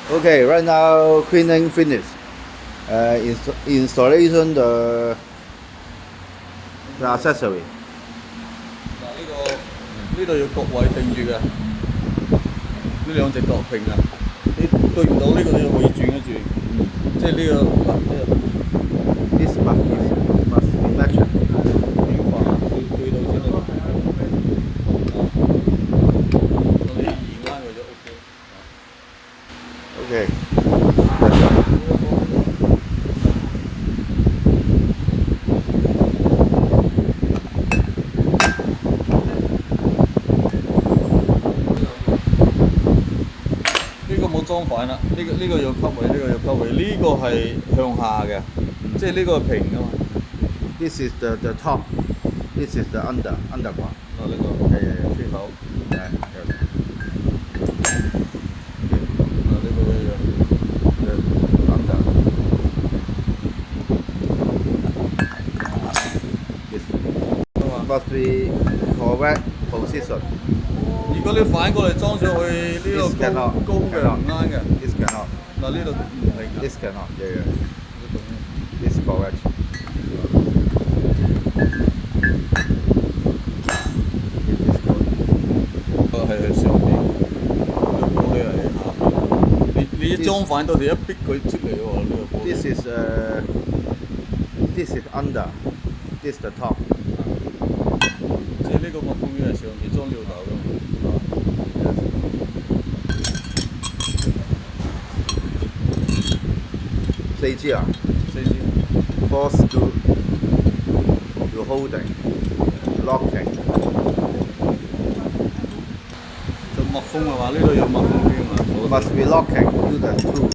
Okay, right now cleaning finish. Installation the accessory. 嗱呢度要各位定住嘅，呢兩隻角平啊，你對唔到呢個你就可以轉一轉，即係呢個嗱呢個 This must be matched. 平滑對到先得。我哋移啱佢就 OK。Okay. That's all. 呢個冇裝反啦，呢個要吸位，呢個要吸位，呢個係向下嘅，即係呢個係平㗎嘛。This is the top. This is the underpart. 呢個出口，Yeah. 呢個一樣。The under. This must be correct position. 如果你反過嚟裝上去呢個 This cannot. 高嘅唔啱嘅， This cannot. 嗱呢度唔係㗎。 This cannot. Yeah. This correct. This correct. 係上邊，個玻璃係下邊。你一裝反到時一逼佢出嚟喎，呢個玻璃。This is under. This is the top. 即係呢個密封面係上邊裝料頭㗎嘛。四支啊四支。 ，4 screw to holding, locking. 就密封係嘛？呢度有密封邊嘛？ Must be locking to the screw.